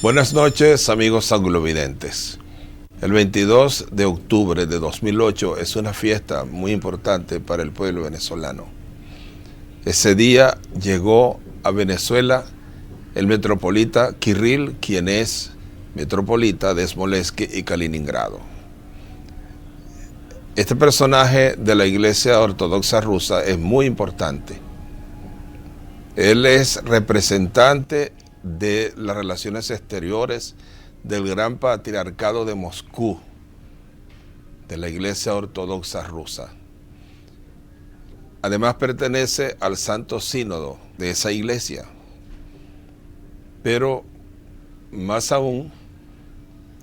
Buenas noches, amigos anglovidentes. El 22 de octubre de 2008 es una fiesta muy importante para el pueblo venezolano. Ese día llegó a Venezuela el metropolita Kirill, quien es metropolita de Smolensk y Kaliningrado. Este personaje de la Iglesia Ortodoxa rusa es muy importante. Él es representante de las relaciones exteriores del Gran Patriarcado de Moscú, de la Iglesia Ortodoxa rusa. Además pertenece al Santo Sínodo de esa iglesia. Pero más aún,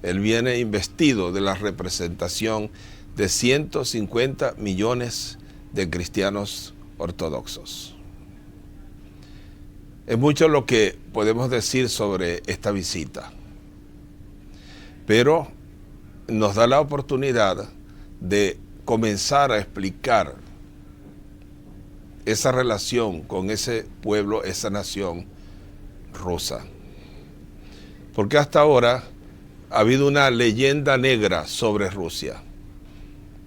él viene investido de la representación de 150 millones de cristianos ortodoxos. Es mucho lo que podemos decir sobre esta visita, pero nos da la oportunidad de comenzar a explicar esa relación con ese pueblo, esa nación rusa. Porque hasta ahora ha habido una leyenda negra sobre Rusia.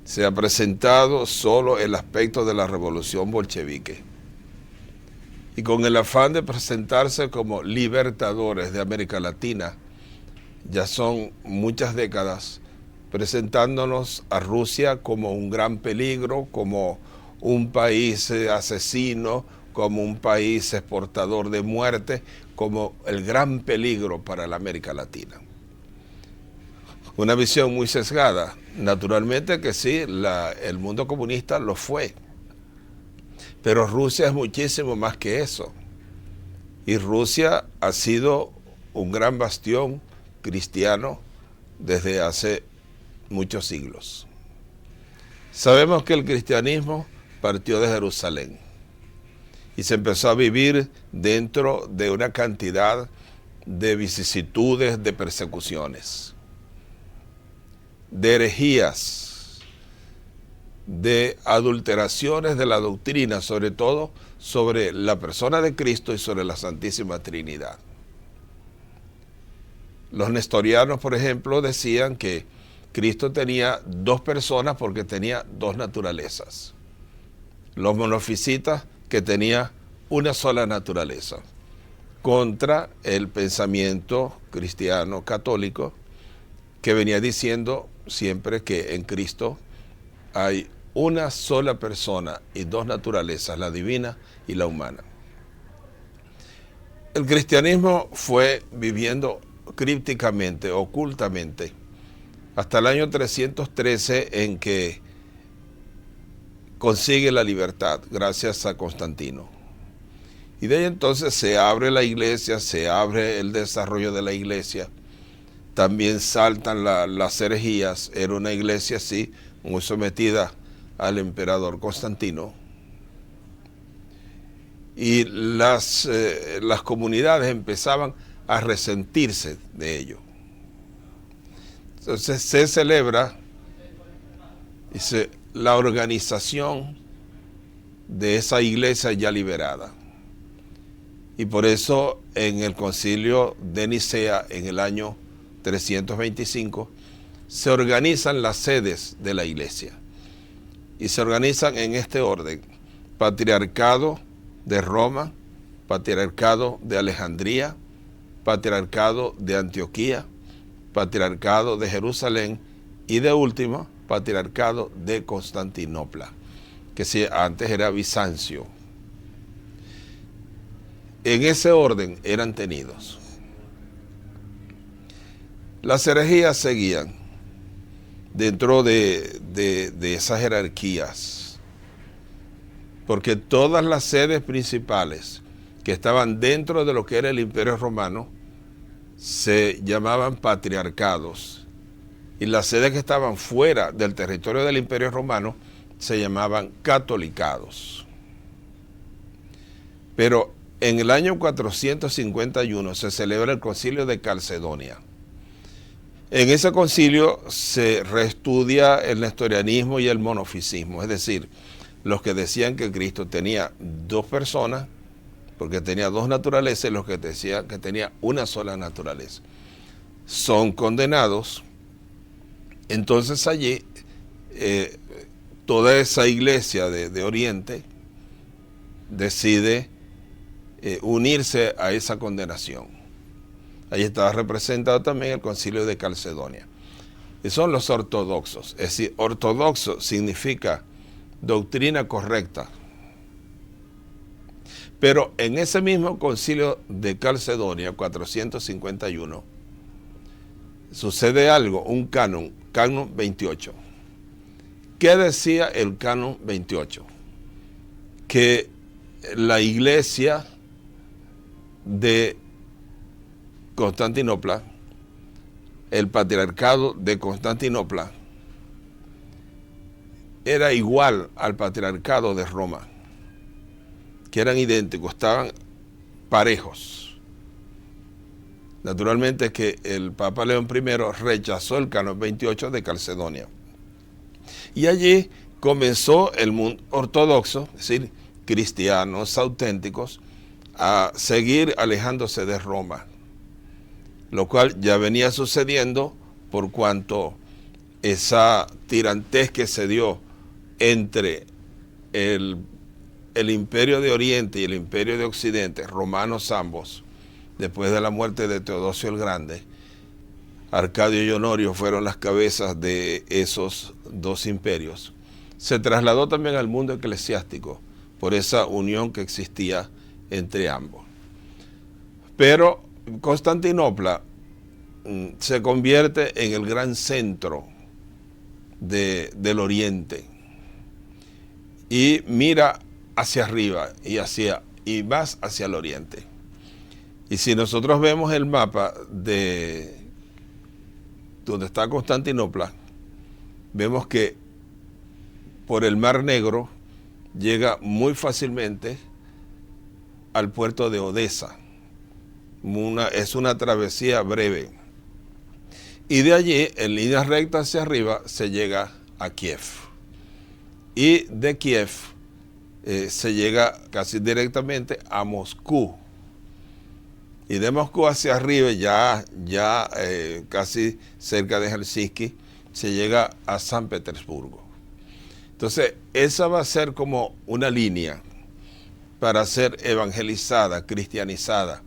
Se ha presentado solo el aspecto de la revolución bolchevique. Y con el afán de presentarse como libertadores de América Latina, ya son muchas décadas presentándonos a Rusia como un gran peligro, como un país asesino, como un país exportador de muerte, como el gran peligro para la América Latina. Una visión muy sesgada. Naturalmente que sí, el mundo comunista lo fue. Pero Rusia es muchísimo más que eso. Y Rusia ha sido un gran bastión cristiano desde hace muchos siglos. Sabemos que el cristianismo partió de Jerusalén y se empezó a vivir dentro de una cantidad de vicisitudes, de persecuciones, de herejías, de adulteraciones de la doctrina, sobre todo sobre la persona de Cristo y sobre la Santísima Trinidad. Los nestorianos, por ejemplo, decían que Cristo tenía dos personas porque tenía dos naturalezas. Los monofisitas, que tenía una sola naturaleza, contra el pensamiento cristiano católico, que venía diciendo siempre que en Cristo hay una sola persona y dos naturalezas, la divina y la humana. El cristianismo fue viviendo crípticamente, ocultamente, hasta el año 313, en que consigue la libertad gracias a Constantino. Y de ahí entonces se abre la iglesia, se abre el desarrollo de la iglesia. También saltan las herejías. Era una iglesia así, muy sometida al emperador Constantino. Y las comunidades empezaban a resentirse de ello. Entonces se celebra la organización de esa iglesia ya liberada. Y por eso en el concilio de Nicea, en el año 325, se organizan las sedes de la iglesia. Y se organizan en este orden: Patriarcado de Roma, Patriarcado de Alejandría, Patriarcado de Antioquía, Patriarcado de Jerusalén y de último, Patriarcado de Constantinopla, que antes era Bizancio. En ese orden eran tenidos. Las herejías seguían dentro de esas jerarquías, porque todas las sedes principales que estaban dentro de lo que era el Imperio Romano se llamaban patriarcados, y las sedes que estaban fuera del territorio del Imperio Romano se llamaban catolicados. Pero en el año 451 se celebra el Concilio de Calcedonia. En ese concilio se reestudia el nestorianismo y el monofisismo, es decir, los que decían que Cristo tenía dos personas porque tenía dos naturalezas, y los que decían que tenía una sola naturaleza. Son condenados. Entonces allí toda esa iglesia de Oriente decide unirse a esa condenación. Ahí estaba representado también el concilio de Calcedonia. Y son los ortodoxos. Es decir, ortodoxo significa doctrina correcta. Pero en ese mismo concilio de Calcedonia, 451, sucede algo, un canon 28. ¿Qué decía el canon 28? Que la iglesia de Constantinopla, el patriarcado de Constantinopla, era igual al patriarcado de Roma, que eran idénticos, estaban parejos. Naturalmente que el Papa León I rechazó el canon 28 de Calcedonia. Y allí comenzó el mundo ortodoxo, es decir, cristianos auténticos, a seguir alejándose de Roma, lo cual ya venía sucediendo por cuanto esa tirantez que se dio entre el imperio de Oriente y el imperio de Occidente, romanos ambos, después de la muerte de Teodosio el Grande. Arcadio y Honorio fueron las cabezas de esos dos imperios. Se trasladó también al mundo eclesiástico por esa unión que existía entre ambos. Pero Constantinopla se convierte en el gran centro del Oriente y mira hacia arriba y más hacia el Oriente. Y si nosotros vemos el mapa de donde está Constantinopla, vemos que por el Mar Negro llega muy fácilmente al puerto de Odesa. Es una travesía breve. Y de allí, en línea recta hacia arriba, se llega a Kiev. Y de Kiev se llega casi directamente a Moscú. Y de Moscú hacia arriba, ya casi cerca de Helsinki, se llega a San Petersburgo. Entonces, esa va a ser como una línea para ser evangelizada, cristianizada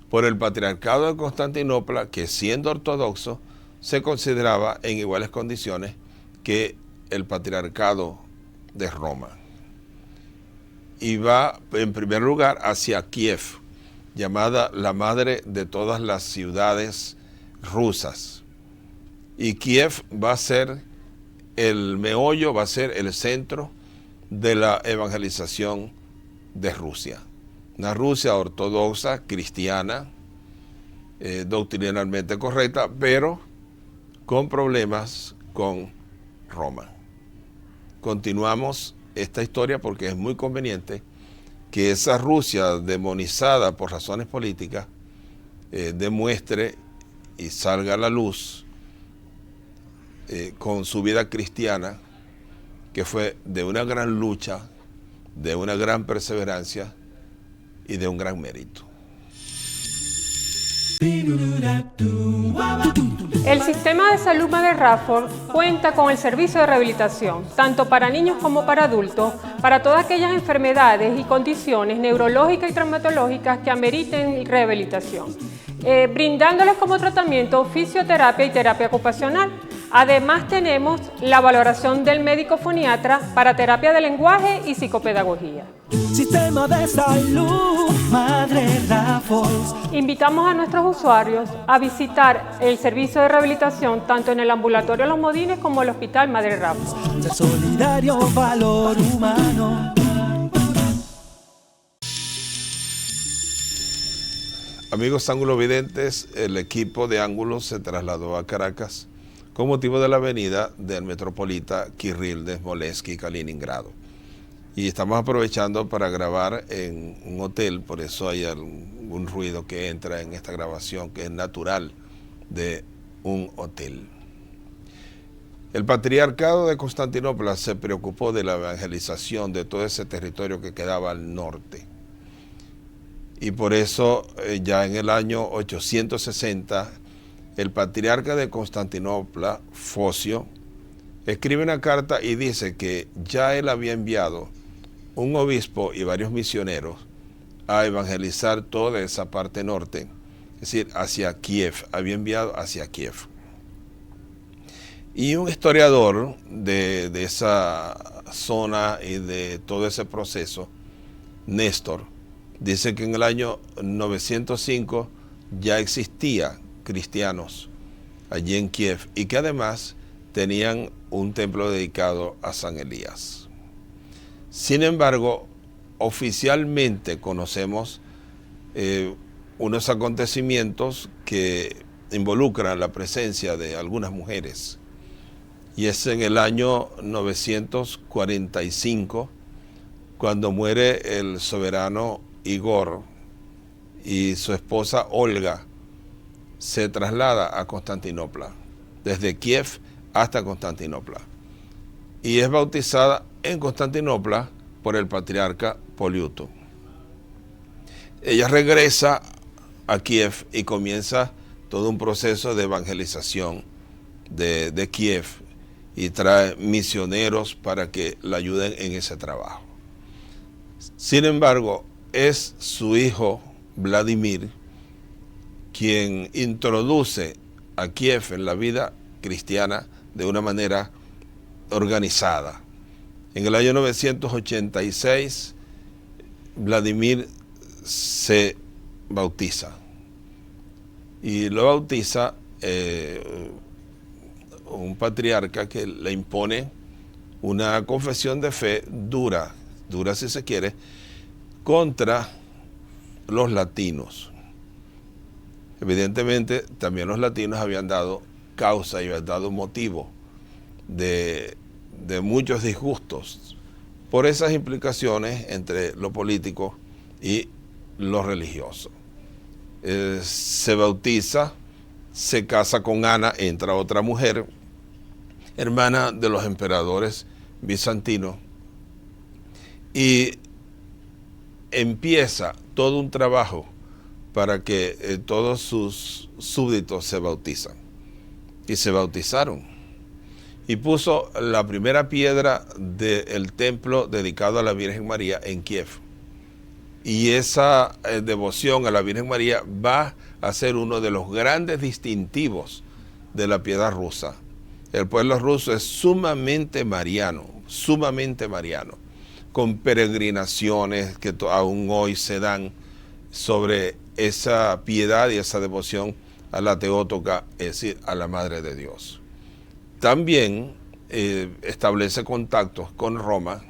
por el patriarcado de Constantinopla, que siendo ortodoxo, se consideraba en iguales condiciones que el patriarcado de Roma. Y va, en primer lugar, hacia Kiev, llamada la madre de todas las ciudades rusas. Y Kiev va a ser el meollo, va a ser el centro de la evangelización de Rusia. Una Rusia ortodoxa, cristiana, doctrinalmente correcta, pero con problemas con Roma. Continuamos esta historia porque es muy conveniente que esa Rusia demonizada por razones políticas demuestre y salga a la luz con su vida cristiana, que fue de una gran lucha, de una gran perseverancia y de un gran mérito. El sistema de salud Mother Radford cuenta con el servicio de rehabilitación, tanto para niños como para adultos, para todas aquellas enfermedades y condiciones neurológicas y traumatológicas que ameriten rehabilitación, brindándoles como tratamiento fisioterapia y terapia ocupacional. Además tenemos la valoración del médico foniatra para terapia de lenguaje y psicopedagogía. Sistema de salud Mother Radford. Invitamos a nuestros usuarios a visitar el servicio de rehabilitación tanto en el ambulatorio Los Modines como el hospital Mother Radford. Ser solidario, valor humano. Amigos Ángulo Videntes, el equipo de Ángulos se trasladó a Caracas con motivo de la venida del metropolita Kirill de Smolensk, Kaliningrado. Y estamos aprovechando para grabar en un hotel, por eso hay algún ruido que entra en esta grabación que es natural de un hotel. El patriarcado de Constantinopla se preocupó de la evangelización de todo ese territorio que quedaba al norte. y por eso ya en el año 860 el patriarca de Constantinopla, Focio, escribe una carta y dice que ya él había enviado un obispo y varios misioneros a evangelizar toda esa parte norte, es decir, hacia Kiev, había enviado hacia Kiev. Y un historiador de esa zona y de todo ese proceso, Néstor, dice que en el año 905 ya existía cristianos allí en Kiev y que además tenían un templo dedicado a San Elías. Sin embargo, oficialmente conocemos unos acontecimientos que involucran la presencia de algunas mujeres. Y es en el año 945, cuando muere el soberano Igor y su esposa Olga se traslada a Constantinopla, desde Kiev hasta Constantinopla. Y es bautizada en Constantinopla por el patriarca Poliuto. Ella regresa a Kiev y comienza todo un proceso de evangelización de Kiev y trae misioneros para que la ayuden en ese trabajo. Sin embargo, es su hijo Vladimir quien introduce a Kiev en la vida cristiana de una manera organizada. En el año 986, Vladimir se bautiza y lo bautiza un patriarca que le impone una confesión de fe dura si se quiere, contra los latinos. Evidentemente, también los latinos habían dado causa y habían dado motivo de muchos disgustos por esas implicaciones entre lo político y lo religioso. Se bautiza, se casa con Ana, entra otra mujer, hermana de los emperadores bizantinos, y empieza todo un trabajo para que todos sus súbditos se bautizan. Y se bautizaron. Y puso la primera piedra del templo dedicado a la Virgen María en Kiev. Y esa devoción a la Virgen María va a ser uno de los grandes distintivos de la piedad rusa. El pueblo ruso es sumamente mariano, con peregrinaciones que aún hoy se dan sobre esa piedad y esa devoción a la Teótoca, es decir, a la Madre de Dios. También establece contactos con Roma.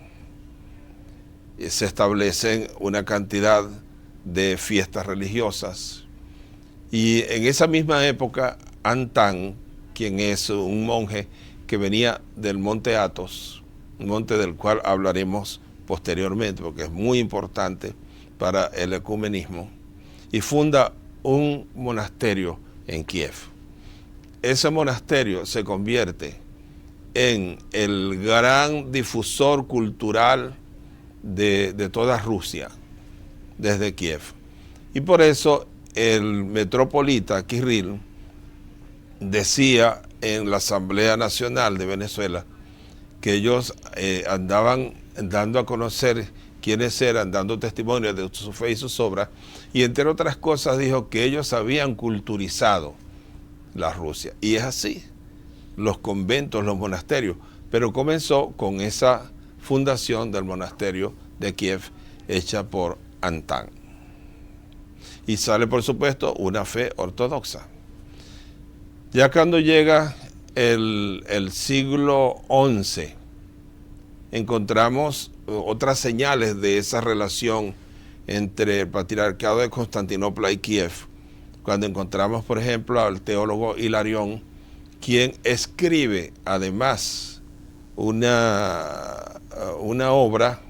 Se establecen una cantidad de fiestas religiosas. Y en esa misma época, Antán, quien es un monje que venía del monte Athos, un monte del cual hablaremos posteriormente, porque es muy importante para el ecumenismo, y funda un monasterio en Kiev. Ese monasterio se convierte en el gran difusor cultural de toda Rusia, desde Kiev. Y por eso el metropolita Kirill decía en la Asamblea Nacional de Venezuela que ellos andaban dando a conocer quiénes eran, dando testimonio de su fe y sus obras, y entre otras cosas dijo que ellos habían culturizado la Rusia. Y es así, los conventos, los monasterios, pero comenzó con esa fundación del monasterio de Kiev hecha por Antán. Y sale, por supuesto, una fe ortodoxa. Ya cuando llega el siglo XI, encontramos otras señales de esa relación entre el patriarcado de Constantinopla y Kiev, cuando encontramos, por ejemplo, al teólogo Hilarión, quien escribe además una obra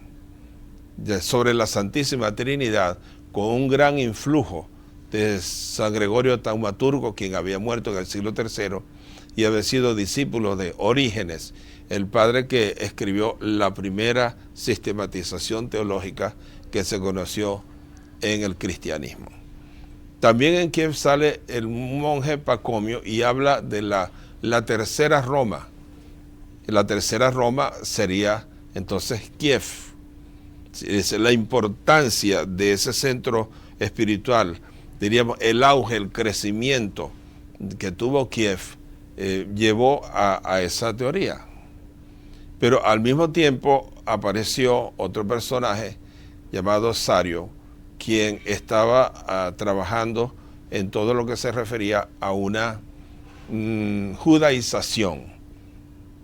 sobre la Santísima Trinidad con un gran influjo de San Gregorio Taumaturgo, quien había muerto en el siglo III y había sido discípulo de Orígenes, el padre que escribió la primera sistematización teológica que se conoció en el cristianismo. También en Kiev sale el monje Pacomio y habla de la tercera Roma. La tercera Roma sería entonces Kiev. Es la importancia de ese centro espiritual, diríamos el auge, el crecimiento que tuvo Kiev, llevó a esa teoría. Pero al mismo tiempo apareció otro personaje llamado Sario, quien estaba trabajando en todo lo que se refería a una judaización,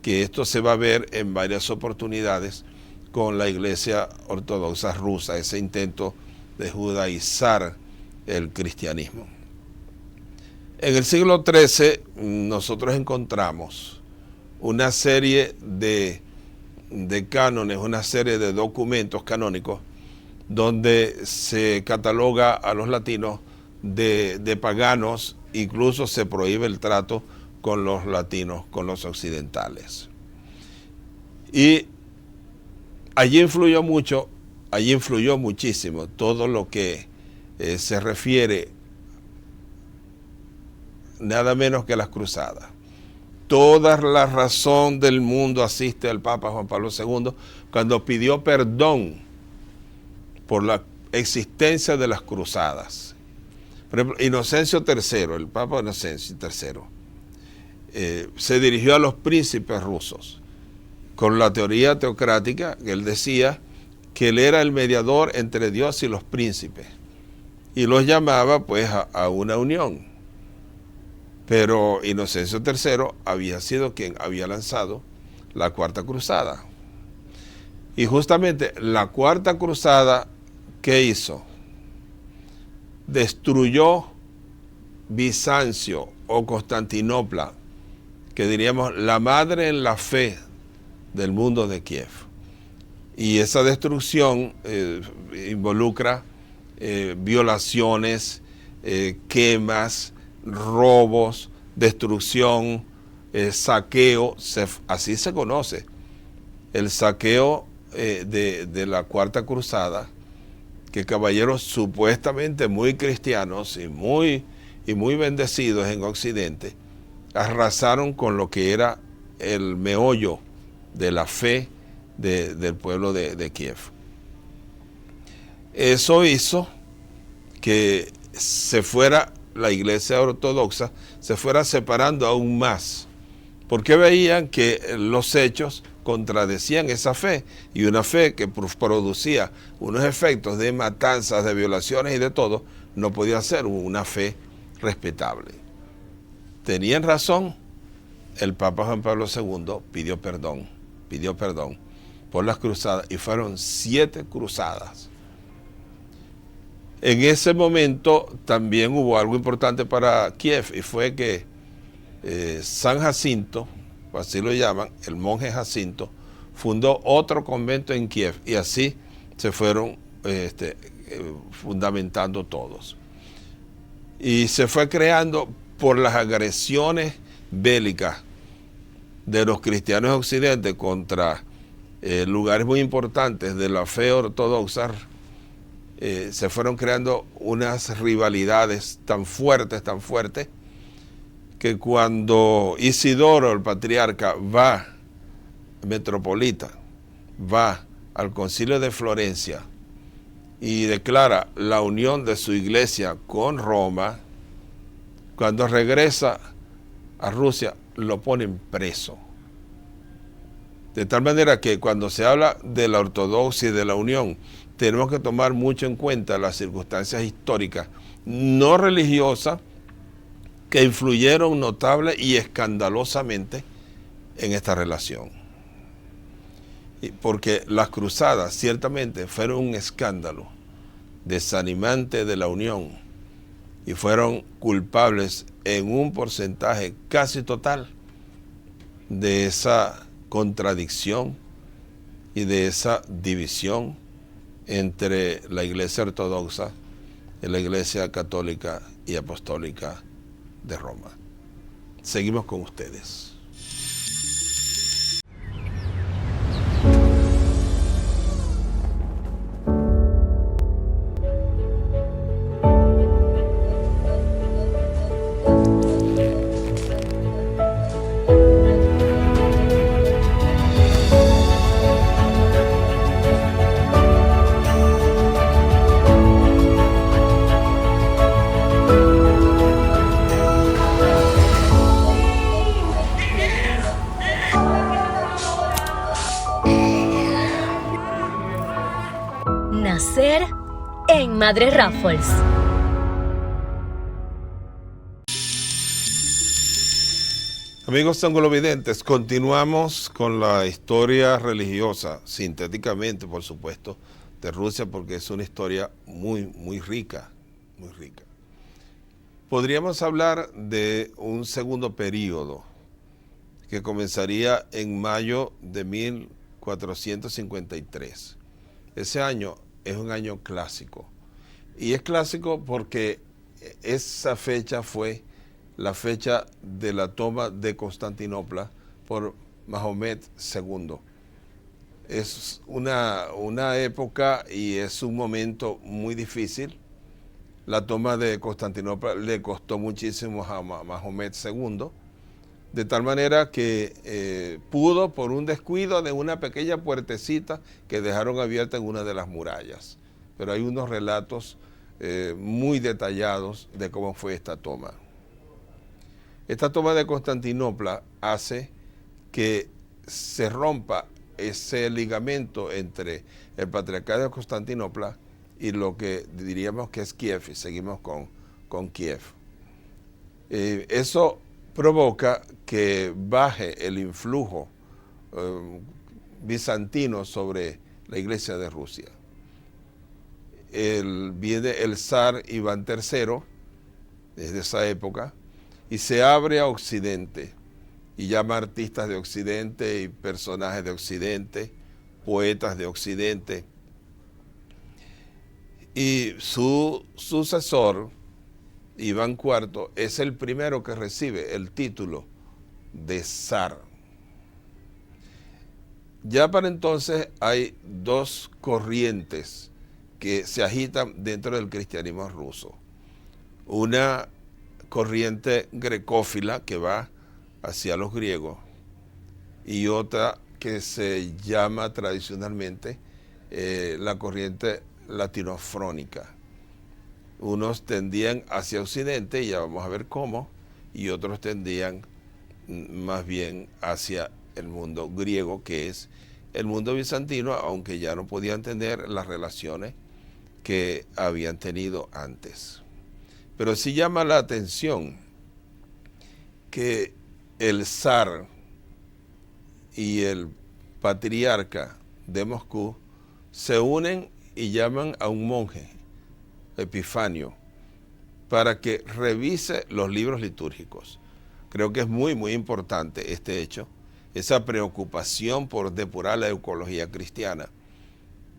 que esto se va a ver en varias oportunidades con la Iglesia Ortodoxa rusa, ese intento de judaizar el cristianismo. En el siglo XIII nosotros encontramos una serie de cánones, una serie de documentos canónicos donde se cataloga a los latinos de paganos, incluso se prohíbe el trato con los latinos, con los occidentales. Y allí influyó muchísimo todo lo que se refiere nada menos que a las cruzadas. Toda la razón del mundo asiste al Papa Juan Pablo II cuando pidió perdón por la existencia de las cruzadas. Por ejemplo, Inocencio III, el Papa Inocencio III, se dirigió a los príncipes rusos con la teoría teocrática, que él decía que él era el mediador entre Dios y los príncipes, y los llamaba pues a una unión. Pero Inocencio III había sido quien había lanzado la Cuarta Cruzada. Y justamente la Cuarta Cruzada, ¿qué hizo? Destruyó Bizancio o Constantinopla, que diríamos la madre en la fe del mundo de Kiev. Y esa destrucción involucra violaciones, quemas, robos, destrucción, saqueo, así se conoce. El saqueo de la Cuarta Cruzada, que caballeros supuestamente muy cristianos y muy bendecidos en Occidente, arrasaron con lo que era el meollo de la fe del pueblo de Kiev. Eso hizo que la Iglesia Ortodoxa se fuera separando aún más, porque veían que los hechos contradecían esa fe, y una fe que producía unos efectos de matanzas, de violaciones y de todo, no podía ser una fe respetable. Tenían razón. El Papa Juan Pablo II pidió perdón por las cruzadas, y fueron 7 cruzadas. En ese momento también hubo algo importante para Kiev, y fue que San Jacinto, así lo llaman, el monje Jacinto, fundó otro convento en Kiev, y así se fueron fundamentando todos. Y se fue creando por las agresiones bélicas de los cristianos en Occidente contra lugares muy importantes de la fe ortodoxa. Se fueron creando unas rivalidades tan fuertes, que cuando Isidoro, el patriarca, metropolita, va al Concilio de Florencia y declara la unión de su iglesia con Roma, cuando regresa a Rusia lo ponen preso. De tal manera que cuando se habla de la ortodoxia y de la unión, tenemos que tomar mucho en cuenta las circunstancias históricas, no religiosas, que influyeron notable y escandalosamente en esta relación. Porque las cruzadas ciertamente fueron un escándalo desanimante de la unión, y fueron culpables en un porcentaje casi total de esa contradicción y de esa división entre la Iglesia Ortodoxa y la Iglesia Católica y Apostólica de Roma. Seguimos con ustedes. Madre Raffles. Amigos anglovidentes, continuamos con la historia religiosa, sintéticamente, por supuesto, de Rusia, porque es una historia muy rica, muy rica. Podríamos hablar de un segundo periodo que comenzaría en mayo de 1453. Ese año es un año clásico, y es clásico porque esa fecha fue la fecha de la toma de Constantinopla por Mahomet II. Es una época y es un momento muy difícil. La toma de Constantinopla le costó muchísimo a Mahomet II, de tal manera que pudo, por un descuido de una pequeña puertecita que dejaron abierta en una de las murallas. Pero hay unos relatos muy detallados de cómo fue esta toma. Esta toma de Constantinopla hace que se rompa ese ligamento entre el patriarcado de Constantinopla y lo que diríamos que es Kiev, y seguimos con Kiev. Eso provoca que baje el influjo bizantino sobre la Iglesia de Rusia. Viene el zar Iván III desde esa época y se abre a Occidente y llama artistas de Occidente y personajes de Occidente, poetas de Occidente. Y su sucesor, Iván IV, es el primero que recibe el título de zar. Ya para entonces hay dos corrientes que se agitan dentro del cristianismo ruso. Una corriente grecófila que va hacia los griegos y otra que se llama tradicionalmente la corriente latinofrónica. Unos tendían hacia Occidente, y ya vamos a ver cómo, y otros tendían más bien hacia el mundo griego, que es el mundo bizantino, aunque ya no podían tener las relaciones que habían tenido antes. Pero sí llama la atención que el zar y el patriarca de Moscú se unen y llaman a un monje, Epifanio, para que revise los libros litúrgicos. Creo que es muy importante este hecho, esa preocupación por depurar la ecología cristiana,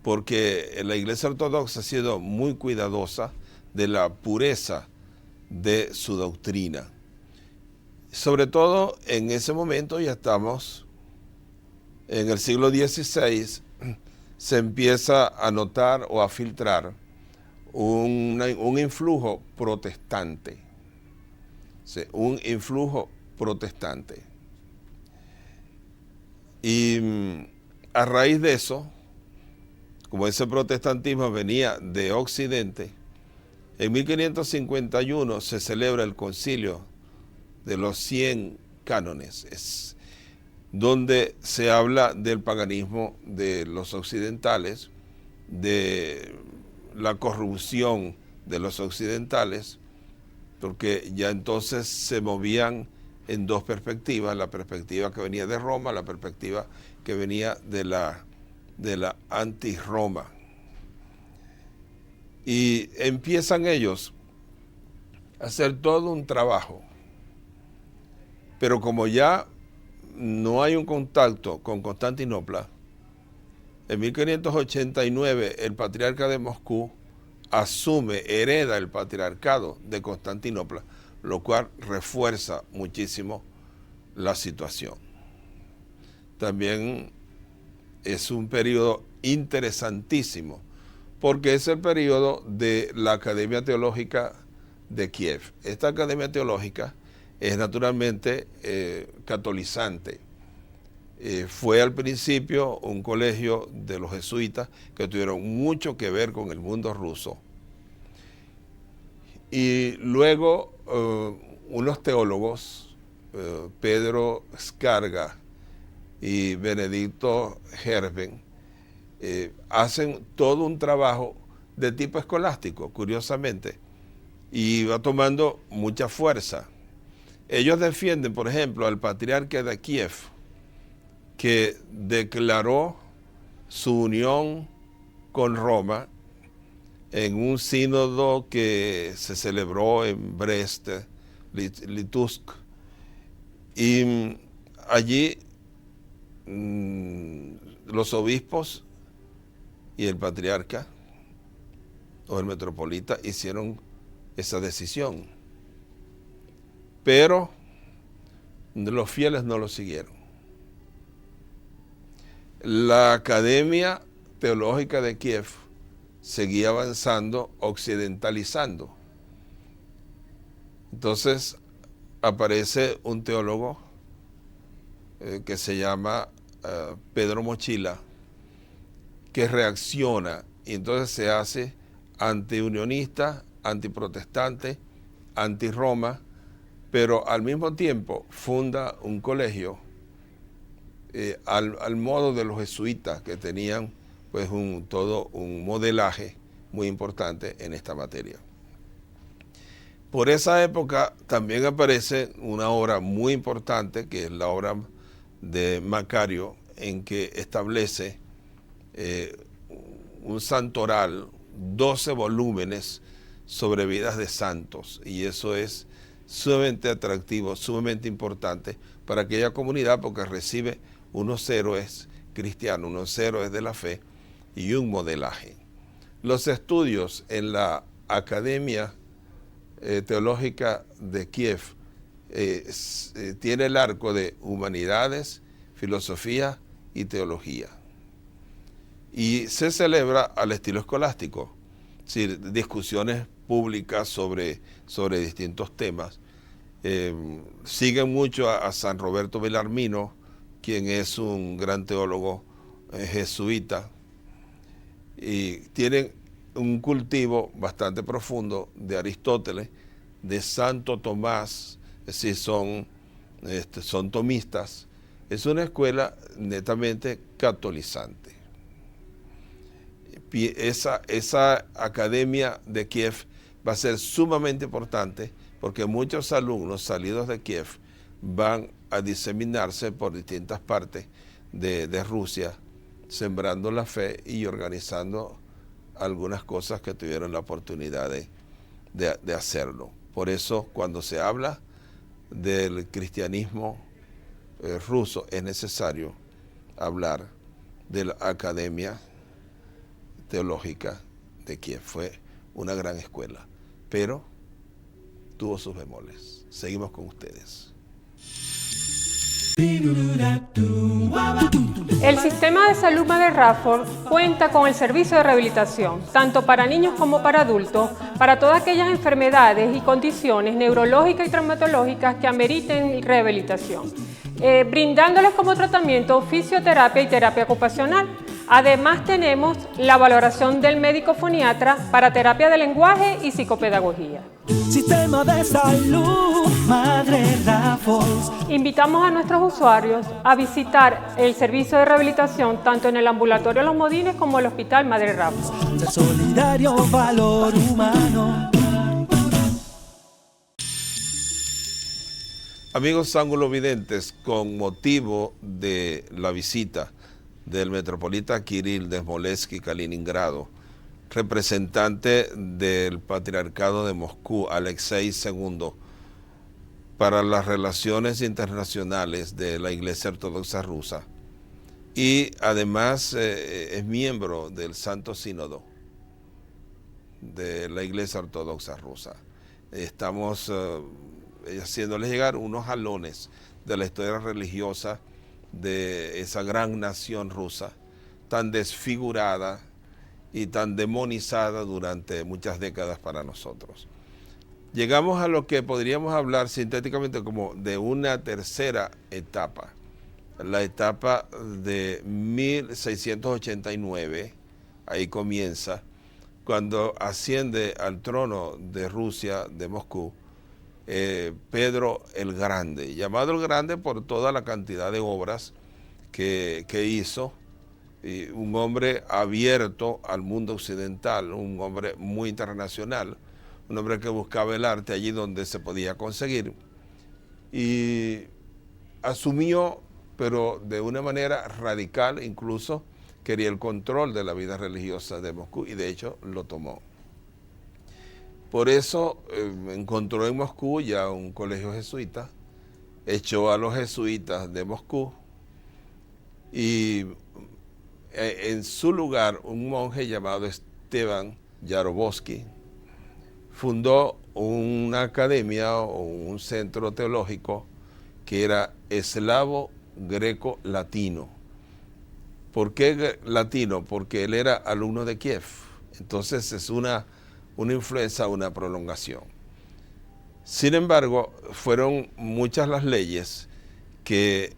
porque la Iglesia Ortodoxa ha sido muy cuidadosa de la pureza de su doctrina. Sobre todo en ese momento, ya estamos en el siglo XVI, se empieza a notar o a filtrar un influjo protestante. Sí, un influjo protestante. Y a raíz de eso, como ese protestantismo venía de Occidente, en 1551 se celebra el concilio de los 100 cánones, donde se habla del paganismo de los occidentales, de la corrupción de los occidentales, porque ya entonces se movían en dos perspectivas, la perspectiva que venía de Roma, la perspectiva que venía de la anti-Roma. Y empiezan ellos a hacer todo un trabajo, pero como ya no hay un contacto con Constantinopla, en 1589 el patriarca de Moscú hereda el patriarcado de Constantinopla, lo cual refuerza muchísimo la situación. También es un periodo interesantísimo, porque es el periodo de la Academia Teológica de Kiev. Esta Academia Teológica es naturalmente catolizante. Fue al principio un colegio de los jesuitas que tuvieron mucho que ver con el mundo ruso. Y luego unos teólogos, Pedro Skarga y Benedicto Herben, hacen todo un trabajo de tipo escolástico, curiosamente, y va tomando mucha fuerza. Ellos defienden, por ejemplo, al patriarca de Kiev, que declaró su unión con Roma en un sínodo que se celebró en Brest, Litovsk, y allí los obispos y el patriarca o el metropolita hicieron esa decisión, pero los fieles no lo siguieron. La Academia Teológica de Kiev seguía avanzando, occidentalizando. Entonces aparece un teólogo que se llama Pedro Mochila, que reacciona y entonces se hace antiunionista, antiprotestante, anti-Roma, pero al mismo tiempo funda un colegio al modo de los jesuitas, que tenían pues todo un modelaje muy importante en esta materia. Por esa época también aparece una obra muy importante, que es la obra de Macario, en que establece un santoral, 12 volúmenes sobre vidas de santos, y eso es sumamente atractivo, sumamente importante para aquella comunidad, porque recibe unos héroes cristianos, unos héroes de la fe y un modelaje. Los estudios en la Academia Teológica de Kiev tiene el arco de humanidades, filosofía y teología. Y se celebra al estilo escolástico, es decir, discusiones públicas sobre distintos temas. Siguen mucho a San Roberto Bellarmino, quien es un gran teólogo jesuita, y tienen un cultivo bastante profundo de Aristóteles, de Santo Tomás, es decir, son tomistas. Es una escuela netamente catolizante. Esa academia de Kiev va a ser sumamente importante, porque muchos alumnos salidos de Kiev van a diseminarse por distintas partes de Rusia, sembrando la fe y organizando algunas cosas que tuvieron la oportunidad de hacerlo. Por eso, cuando se habla del cristianismo ruso, es necesario hablar de la Academia Teológica de Kiev. Fue una gran escuela, pero tuvo sus bemoles. Seguimos con ustedes. El sistema de salud Madre Radford cuenta con el servicio de rehabilitación, tanto para niños como para adultos, para todas aquellas enfermedades y condiciones neurológicas y traumatológicas que ameriten rehabilitación, brindándoles como tratamiento fisioterapia y terapia ocupacional. Además tenemos la valoración del médico foniatra para terapia de lenguaje y psicopedagogía. Sistema de salud Madre Radford. Invitamos a nuestros usuarios a visitar el servicio de rehabilitación tanto en el ambulatorio Los Modines como el Hospital Madre Radford. Ser solidario, valor humano. Amigos ángulo-videntes, con motivo de la visita del metropolita Kirill de Smolensk, Kaliningrado, representante del Patriarcado de Moscú, Alexei II, para las relaciones internacionales de la Iglesia Ortodoxa Rusa, y además es miembro del Santo Sínodo de la Iglesia Ortodoxa Rusa. Estamos haciéndoles llegar unos jalones de la historia religiosa de esa gran nación rusa, tan desfigurada y tan demonizada durante muchas décadas para nosotros. Llegamos a lo que podríamos hablar sintéticamente como de una tercera etapa, la etapa de 1689, ahí comienza, cuando asciende al trono de Rusia, de Moscú, Pedro el Grande, llamado el Grande por toda la cantidad de obras que hizo y un hombre abierto al mundo occidental, un hombre muy internacional, un hombre que buscaba el arte allí donde se podía conseguir, y asumió, pero de una manera radical, incluso quería el control de la vida religiosa de Moscú, y de hecho lo tomó. Por eso encontró en Moscú ya un colegio jesuita, echó a los jesuitas de Moscú, y en su lugar un monje llamado Esteban Yaroboski fundó una academia o un centro teológico que era eslavo greco latino. ¿Por qué latino? Porque él era alumno de Kiev. Entonces es una influencia, una prolongación. Sin embargo, fueron muchas las leyes que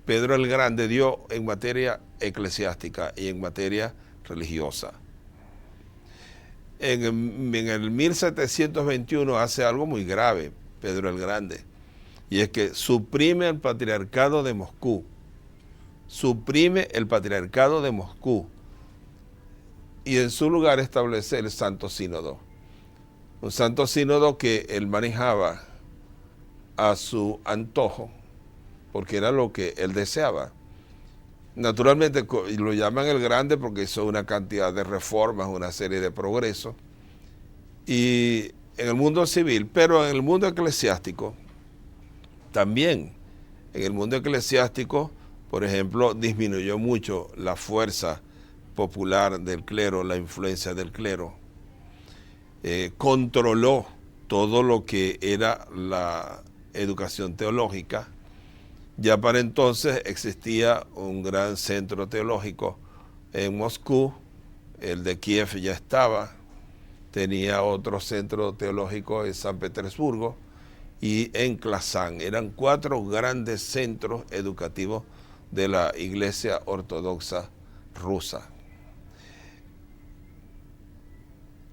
Pedro el Grande dio en materia eclesiástica y en materia religiosa. En el 1721 hace algo muy grave Pedro el Grande, y es que suprime el patriarcado de Moscú. Suprime el patriarcado de Moscú y en su lugar establece el Santo Sínodo. Un Santo Sínodo que él manejaba a su antojo, porque era lo que él deseaba. Naturalmente lo llaman el Grande porque hizo una cantidad de reformas, una serie de progresos, y en el mundo civil, pero en el mundo eclesiástico también. En el mundo eclesiástico, por ejemplo, disminuyó mucho la fuerza popular del clero, la influencia del clero. Controló todo lo que era la educación teológica. Ya para entonces existía un gran centro teológico en Moscú, el de Kiev ya estaba, tenía otro centro teológico en San Petersburgo y en Kazán. Eran 4 grandes centros educativos de la Iglesia Ortodoxa rusa.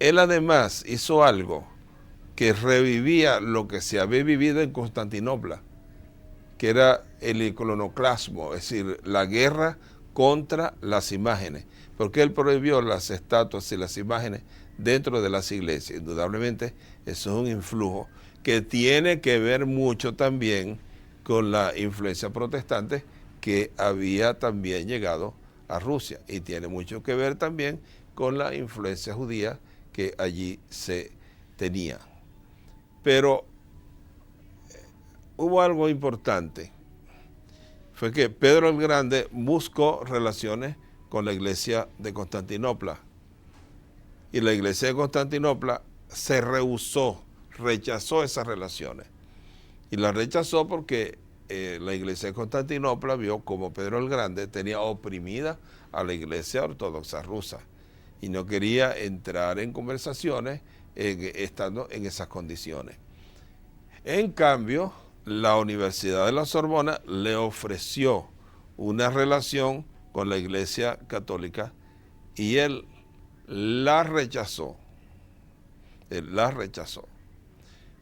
Él además hizo algo que revivía lo que se había vivido en Constantinopla, que era el iconoclasmo, es decir, la guerra contra las imágenes, porque él prohibió las estatuas y las imágenes dentro de las iglesias. Indudablemente eso es un influjo que tiene que ver mucho también con la influencia protestante que había también llegado a Rusia, y tiene mucho que ver también con la influencia judía que allí se tenía. Pero hubo algo importante, fue que Pedro el Grande buscó relaciones con la iglesia de Constantinopla, y la iglesia de Constantinopla se rehusó, rechazó esas relaciones, y las rechazó porque la iglesia de Constantinopla vio como Pedro el Grande tenía oprimida a la iglesia ortodoxa rusa y no quería entrar en conversaciones estando en esas condiciones. En cambio, la Universidad de la Sorbona le ofreció una relación con la Iglesia Católica y él la rechazó. Él la rechazó.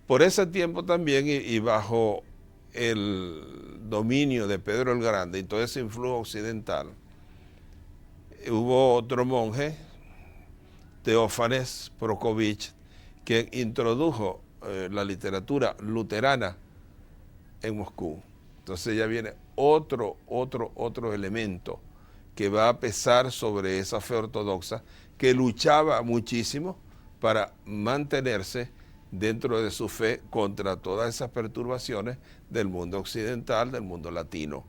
Por ese tiempo también, y bajo el dominio de Pedro el Grande y todo ese influjo occidental, hubo otro monje, Teófanes Prokofiev, que introdujo la literatura luterana en Moscú. Entonces ya viene otro elemento que va a pesar sobre esa fe ortodoxa que luchaba muchísimo para mantenerse dentro de su fe contra todas esas perturbaciones del mundo occidental, del mundo latino.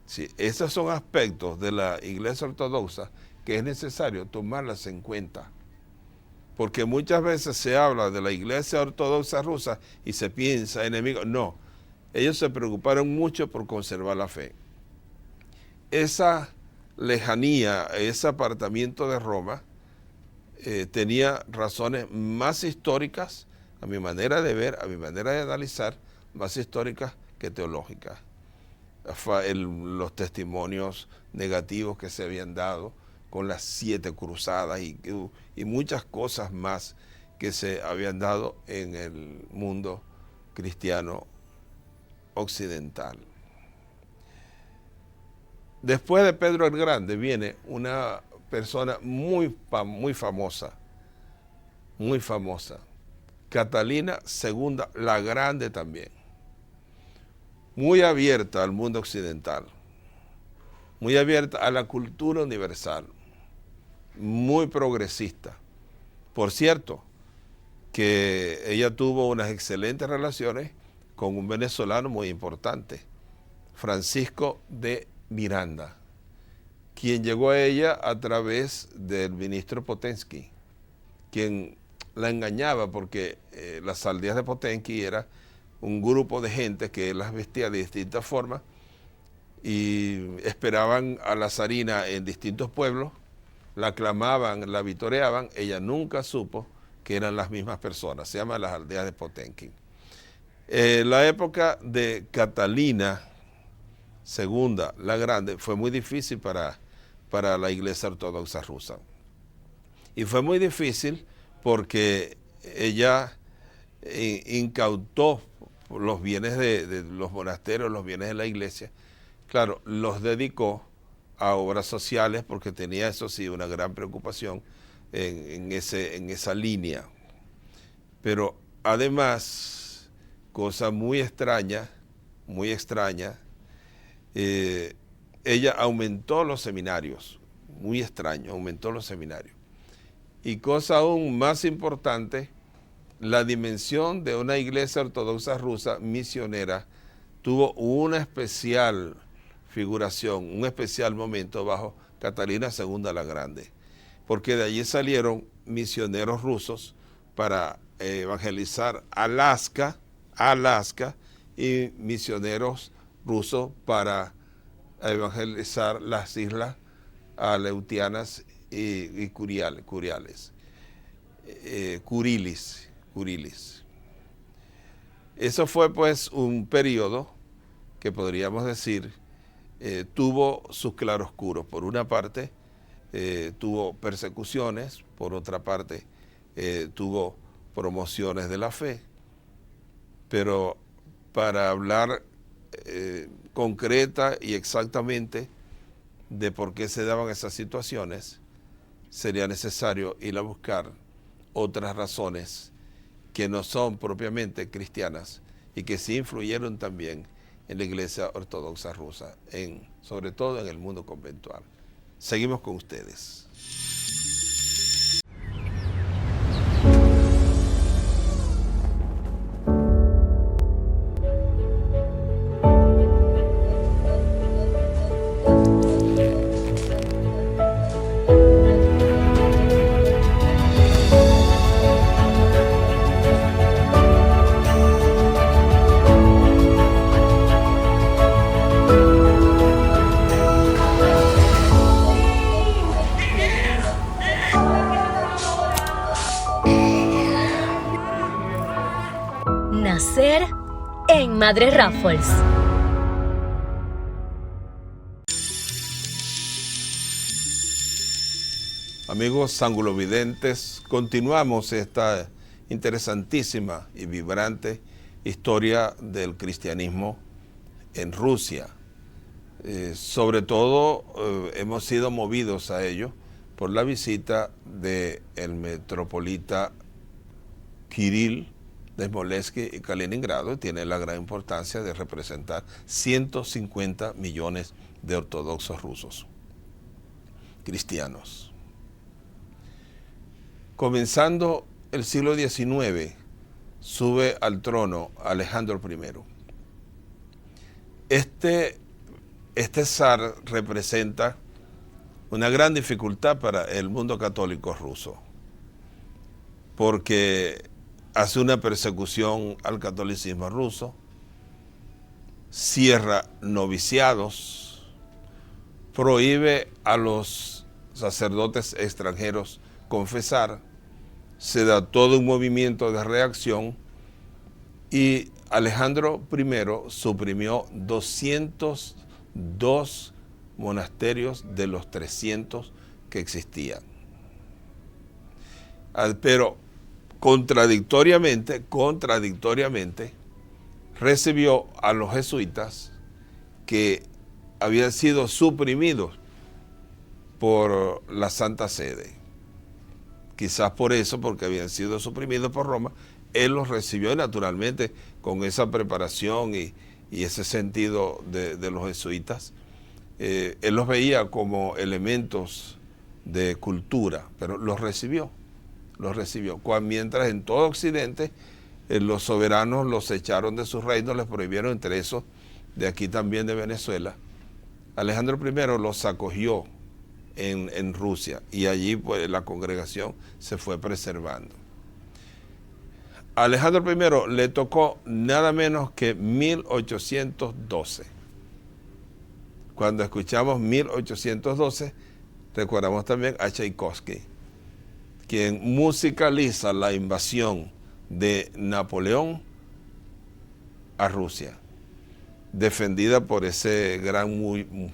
Sí, esos son aspectos de la Iglesia Ortodoxa que es necesario tomarlas en cuenta, porque muchas veces se habla de la Iglesia Ortodoxa rusa y se piensa enemigo. No, ellos se preocuparon mucho por conservar la fe. Esa lejanía, ese apartamiento de Roma, tenía razones más históricas, a mi manera de ver, a mi manera de analizar, más históricas que teológicas. Los testimonios negativos que se habían dado con las 7 cruzadas y muchas cosas más que se habían dado en el mundo cristiano occidental. Después de Pedro el Grande viene una persona muy famosa, Catalina II la Grande también, muy abierta al mundo occidental, muy abierta a la cultura universal, muy progresista. Por cierto, que ella tuvo unas excelentes relaciones con un venezolano muy importante, Francisco de Miranda, quien llegó a ella a través del ministro Potensky, quien la engañaba porque las aldeas de Potensky era un grupo de gente que las vestía de distintas formas y esperaban a la zarina en distintos pueblos, la aclamaban, la vitoreaban, ella nunca supo que eran las mismas personas, se llama las aldeas de Potensky. La época de Catalina II la Grande fue muy difícil para la Iglesia Ortodoxa rusa. Y fue muy difícil porque ella incautó los bienes de los monasterios, los bienes de la iglesia. Claro, los dedicó a obras sociales porque tenía, eso sí, una gran preocupación en esa línea. Pero además, cosa muy extraña, ella aumentó los seminarios, muy extraño, aumentó los seminarios. Y cosa aún más importante, la dimensión de una iglesia ortodoxa rusa misionera tuvo una especial figuración, un especial momento bajo Catalina II la Grande, porque de allí salieron misioneros rusos para evangelizar Alaska y misioneros rusos para evangelizar las islas aleutianas y Kuriles. Eso fue pues un periodo que podríamos decir tuvo sus claroscuros. Por una parte tuvo persecuciones, por otra parte tuvo promociones de la fe, pero para hablar concreta y exactamente de por qué se daban esas situaciones, sería necesario ir a buscar otras razones que no son propiamente cristianas y que sí influyeron también en la Iglesia Ortodoxa rusa, sobre todo en el mundo conventual. Seguimos con ustedes. Nacer en Madre Raffles. Amigos angulovidentes, continuamos esta interesantísima y vibrante historia del cristianismo en Rusia. Sobre todo hemos sido movidos a ello por la visita del metropolita Kirill de Smolensk y Kaliningrado. Tiene la gran importancia de representar 150 millones de ortodoxos rusos, cristianos. Comenzando el siglo XIX, sube al trono Alejandro I. Este zar representa una gran dificultad para el mundo católico ruso, porque hace una persecución al catolicismo ruso, cierra noviciados, prohíbe a los sacerdotes extranjeros confesar, se da todo un movimiento de reacción y Alejandro I suprimió 202 monasterios de los 300 que existían. Pero contradictoriamente, recibió a los jesuitas que habían sido suprimidos por la Santa Sede. Quizás por eso, porque habían sido suprimidos por Roma, él los recibió y naturalmente con esa preparación y ese sentido de los jesuitas, él los veía como elementos de cultura, pero los recibió. Mientras en todo Occidente los soberanos los echaron de sus reinos, les prohibieron, entre esos de aquí también de Venezuela. Alejandro I los acogió en Rusia y allí pues la congregación se fue preservando. A Alejandro I le tocó nada menos que 1812. Cuando escuchamos 1812, recordamos también a Tchaikovsky, quien musicaliza la invasión de Napoleón a Rusia, defendida por ese gran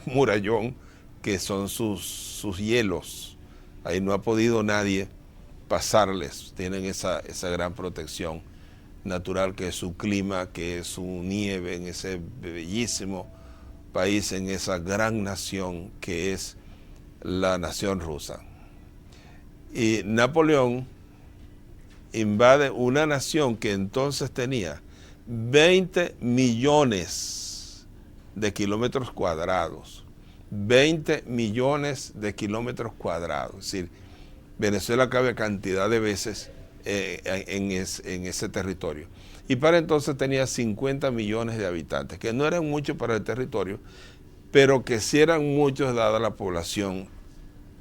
murallón que son sus hielos. Ahí no ha podido nadie pasarles, tienen esa gran protección natural que es su clima, que es su nieve en ese bellísimo país, en esa gran nación que es la nación rusa. Y Napoleón invade una nación que entonces tenía 20 millones de kilómetros cuadrados. 20 millones de kilómetros cuadrados. Es decir, Venezuela cabe cantidad de veces en ese territorio. Y para entonces tenía 50 millones de habitantes, que no eran muchos para el territorio, pero que sí eran muchos dada la población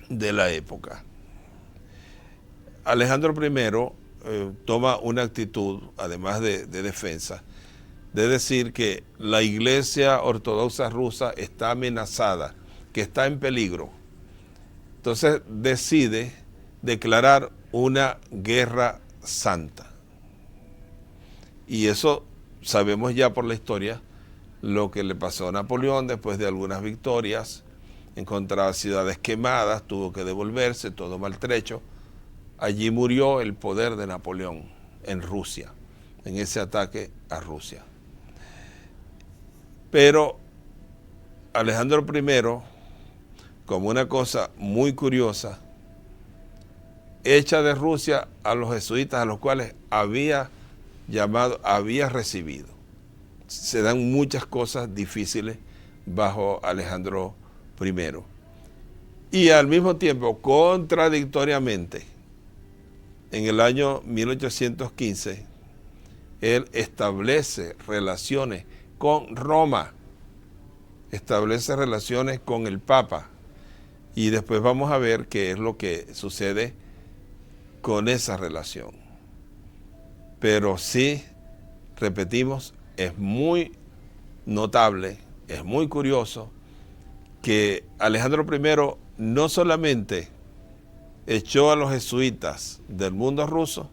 de la época. Alejandro I toma una actitud, además de defensa, de decir que la Iglesia Ortodoxa rusa está amenazada, que está en peligro. Entonces decide declarar una guerra santa. Y eso sabemos ya por la historia lo que le pasó a Napoleón después de algunas victorias. Encontraba ciudades quemadas, tuvo que devolverse, todo maltrecho. Allí murió el poder de Napoleón en Rusia, en ese ataque a Rusia. Pero Alejandro I, como una cosa muy curiosa, echa de Rusia a los jesuitas a los cuales había recibido. Se dan muchas cosas difíciles bajo Alejandro I. Y al mismo tiempo, contradictoriamente, en el año 1815, él establece relaciones con Roma, establece relaciones con el Papa. Y después vamos a ver qué es lo que sucede con esa relación. Pero sí, repetimos, es muy notable, es muy curioso que Alejandro I no solamente echó a los jesuitas del mundo ruso,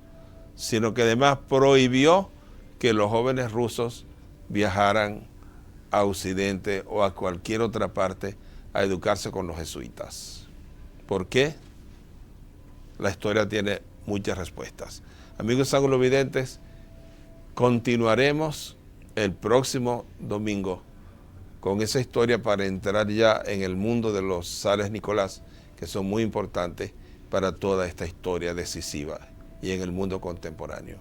sino que además prohibió que los jóvenes rusos viajaran a Occidente o a cualquier otra parte a educarse con los jesuitas. ¿Por qué? La historia tiene muchas respuestas. Amigos ángulo-videntes, continuaremos el próximo domingo con esa historia para entrar ya en el mundo de los zares Nicolás, que son muy importantes para toda esta historia decisiva y en el mundo contemporáneo.